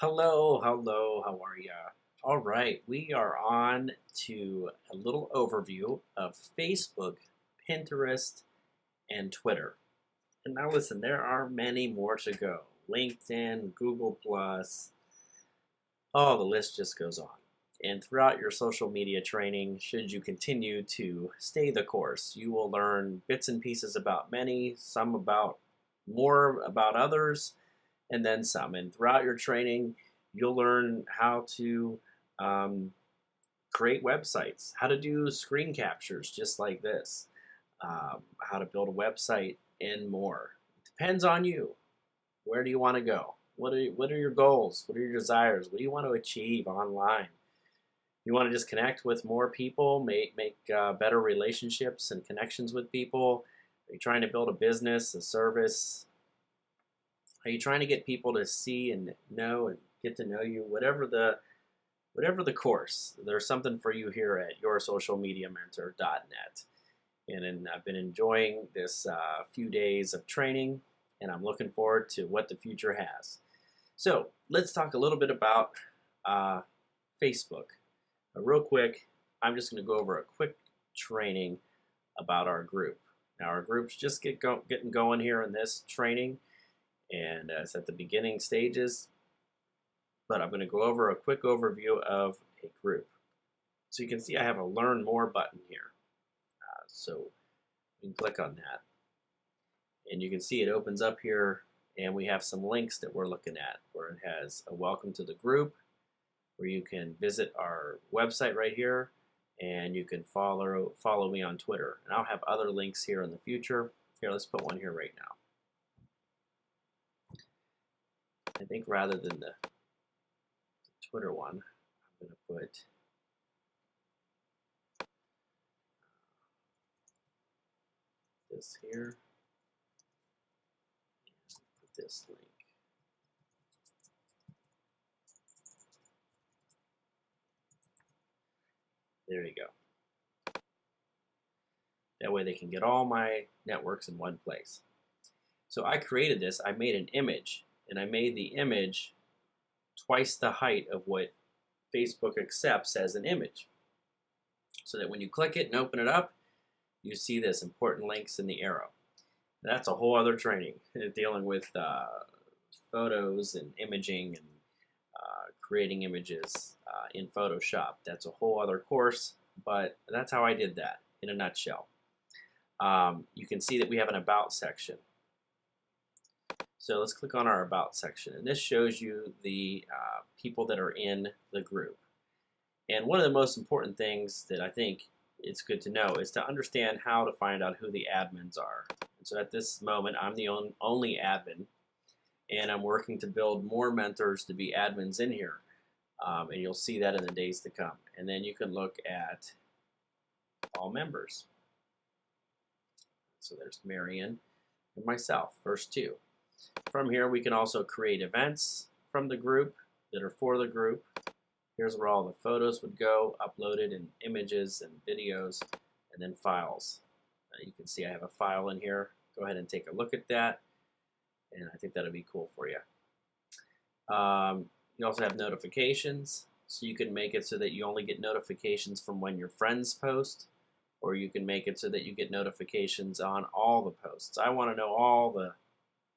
Hello, hello, how are ya? All right, we are on to a little overview of Facebook, Pinterest, and Twitter. And now listen, there are many more to go. LinkedIn, Google Plus, oh, the list just goes on. And throughout your social media training, should you continue to stay the course, you will learn bits and pieces about many, some about more about others, and then some. And throughout your training, you'll learn how to um, create websites, how to do screen captures just like this, how to build a website, and more. It depends on you. Where do you want to go? What are your goals? What are your desires? What do you want to achieve online? You want to just connect with more people, make better relationships and connections with people. Are you trying to build a business, a service? Are you trying to get people to see and know and get to know you? Whatever the course, there's something for you here at yoursocialmediamentor.net. And I've been enjoying this few days of training, and I'm looking forward to what the future has. So let's talk a little bit about uh, Facebook. Real quick, I'm just going to go over a quick training about our group. Now, our group's just getting going here in this training, and it's at the beginning stages, but I'm going to go over a quick overview of a group. So you can see I have a Learn More button here. So you can click on that, and you can see it opens up here, and we have some links that we're looking at where it has a welcome to the group, where you can visit our website right here, and you can follow me on Twitter. And I'll have other links here in the future. Here, let's put one here right now. I think rather than the Twitter one, I'm going to put this here, and put this link. There you go. That way they can get all my networks in one place. So I created this. I made an image, and I made the image twice the height of what Facebook accepts as an image. So that when you click it and open it up, you see this important links in the arrow. That's a whole other training dealing with photos and imaging and creating images in Photoshop. That's a whole other course, but that's how I did that in a nutshell. You can see that we have an About section. So let's click on our About section, and this shows you the people that are in the group. And one of the most important things that I think it's good to know is to understand how to find out who the admins are. And so at this moment, I'm the only admin, and I'm working to build more mentors to be admins in here. And you'll see that in the days to come. And then you can look at all members. So there's Marion and myself, first two. From here, we can also create events from the group that are for the group. Here's where all the photos would go, uploaded, and images and videos, and then files. You can see I have a file in here. Go ahead and take a look at that, and I think that'll be cool for you. You also have notifications, so you can make it so that you only get notifications from when your friends post, or you can make it so that you get notifications on all the posts. I want to know all the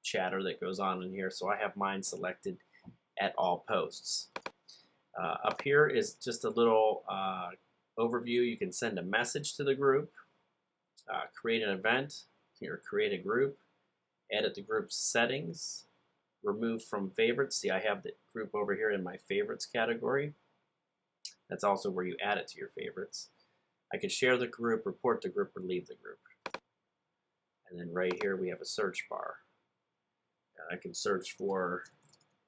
chatter that goes on in here, so I have mine selected at all posts. Up here is just a little overview. You can send a message to the group, create an event, or create a group, edit the group's settings, remove from favorites. See, I have the group over here in my favorites category. That's also where you add it to your favorites. I can share the group, report the group, or leave the group. And then right here we have a search bar. I can search for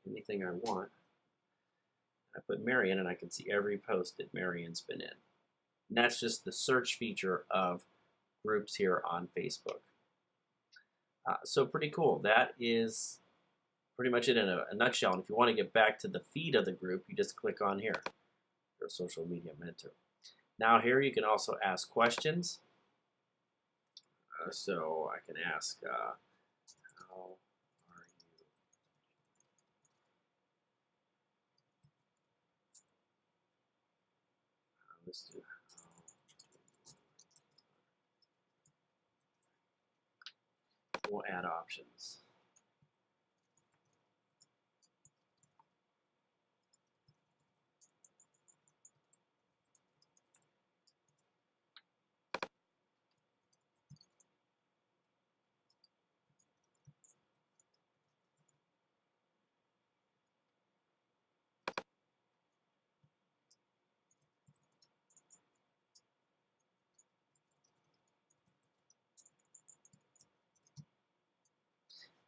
anything I want. I put Marion, and I can see every post that Marion's been in. And that's just the search feature of groups here on Facebook. So pretty cool. That is pretty much it in a nutshell. And if you want to get back to the feed of the group, you just click on here, your social media mentor. Now here you can also ask questions. So I can ask, how are you Let's do. We'll add options.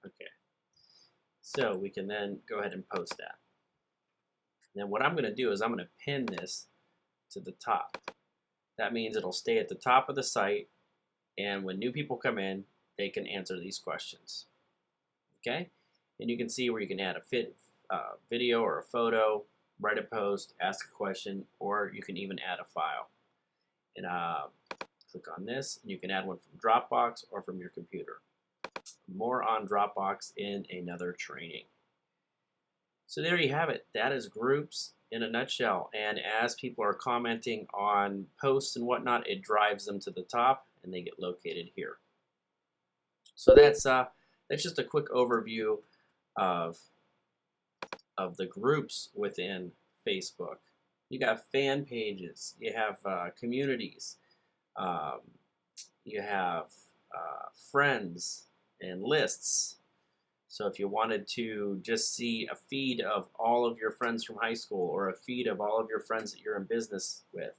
Okay, so we can then go ahead and post that. Now what I'm going to do is I'm going to pin this to the top. That means it'll stay at the top of the site, and when new people come in, they can answer these questions. Okay, and you can see where you can add a video or a photo, write a post, ask a question, or you can even add a file. And click on this, and you can add one from Dropbox or from your computer. More on Dropbox in another training. So there you have it. That is groups in a nutshell. And as people are commenting on posts and whatnot, it drives them to the top, and they get located here. So that's just a quick overview of the groups within Facebook. You got fan pages, you have communities, you have friends and lists. So if you wanted to just see a feed of all of your friends from high school, or a feed of all of your friends that you're in business with,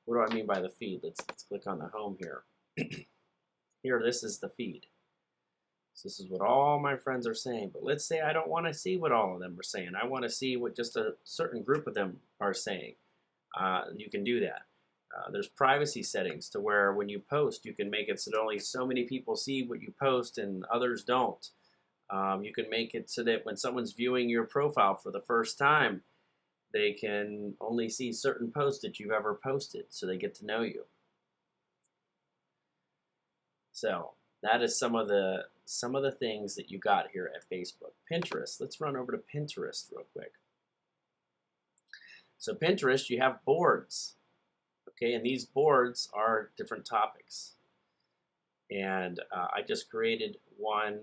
what do I mean by the feed? Let's click on the home here. Here, this is the feed. So this is what all my friends are saying. But let's say I don't want to see what all of them are saying. I want to see what just a certain group of them are saying. You can do that. There's privacy settings to where when you post, you can make it so that only so many people see what you post and others don't. You can make it so that when someone's viewing your profile for the first time, they can only see certain posts that you've ever posted, so they get to know you. So that is some of the things that you got here at Facebook. Pinterest. Let's run over to Pinterest real quick. So Pinterest, you have boards. Okay, and these boards are different topics. And I just created one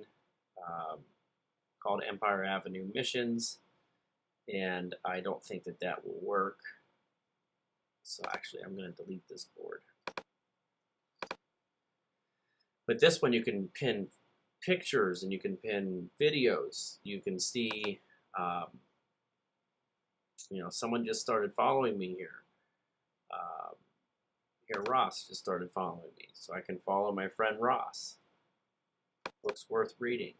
called Empire Avenue Missions, and I don't think that that will work. So actually, I'm going to delete this board. But this one, you can pin pictures and you can pin videos. You can see, someone just started following me here. Here, Ross just started following me, so I can follow my friend Ross. Books worth reading.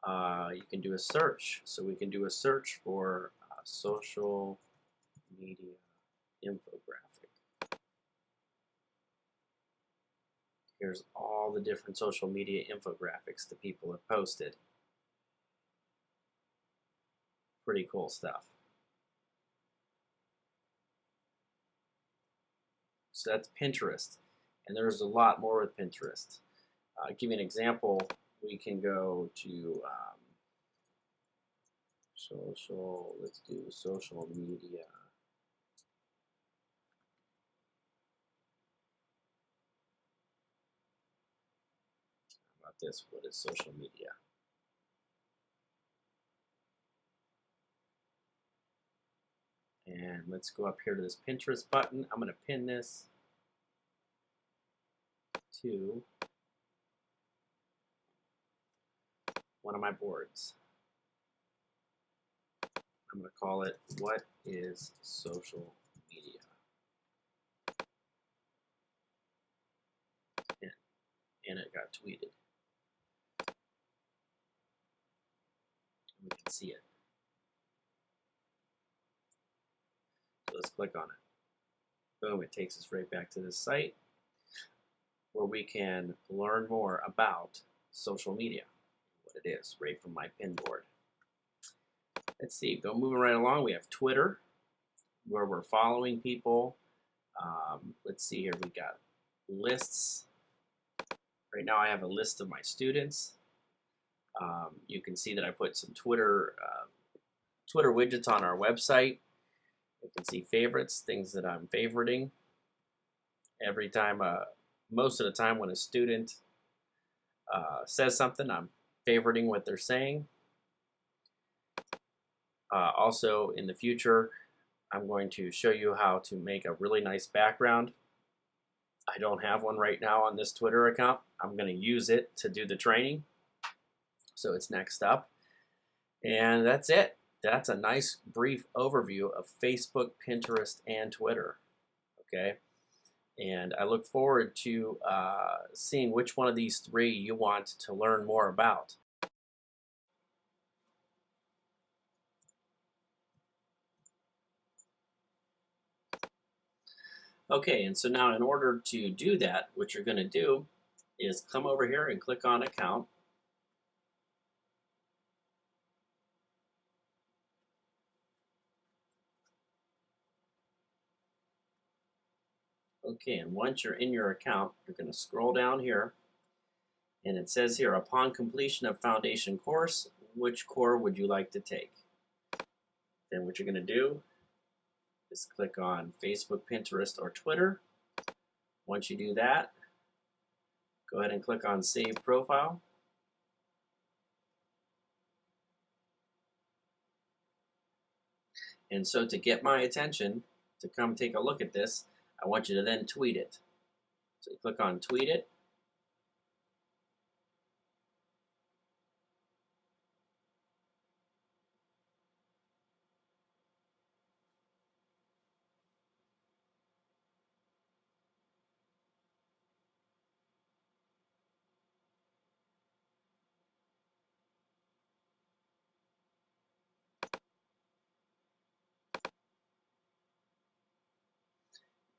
You can do a search. So we can do a search for social media infographic. Here's all the different social media infographics that people have posted. Pretty cool stuff. So that's Pinterest. And there's a lot more with Pinterest. Give you an example. We can go to let's do social media. How about this? What is social media? And let's go up here to this Pinterest button. I'm going to pin this to one of my boards. I'm going to call it, What is Social Media? And it got tweeted. We can see it. So let's click on it. Boom, it takes us right back to this site where we can learn more about social media, what it is, right from my pin board. Let's see, go moving right along. We have Twitter, where we're following people. Let's see here, we got lists. Right now I have a list of my students. You can see that I put some Twitter Twitter widgets on our website. You can see favorites, things that I'm favoriting. Every time, most of the time when a student says something, I'm favoriting what they're saying. Also, in the future, I'm going to show you how to make a really nice background. I don't have one right now on this Twitter account. I'm going to use it to do the training. So it's next up. And that's it. That's a nice brief overview of Facebook, Pinterest, and Twitter. Okay. And I look forward to seeing which one of these three you want to learn more about. Okay, and so now in order to do that, what you're going to do is come over here and click on Account. Okay, and once you're in your account, you're going to scroll down here, and it says here, upon completion of foundation course, which core would you like to take? Then what you're going to do is click on Facebook, Pinterest, or Twitter. Once you do that, go ahead and click on Save Profile. And so to get my attention to come take a look at this, I want you to then tweet it. So you click on Tweet It.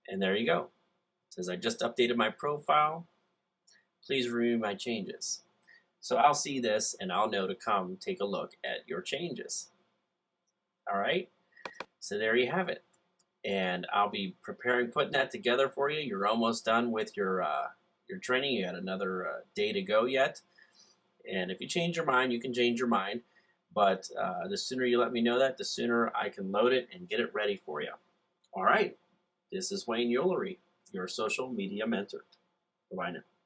And there you go. It says I just updated my profile. Please review my changes. So I'll see this and I'll know to come take a look at your changes. All right. So there you have it. And I'll be putting that together for you. You're almost done with your training. You got another day to go yet. And if you change your mind, you can change your mind. But the sooner you let me know that, the sooner I can load it and get it ready for you. All right. This is Wayne Ulery, your social media mentor. Bye-bye now.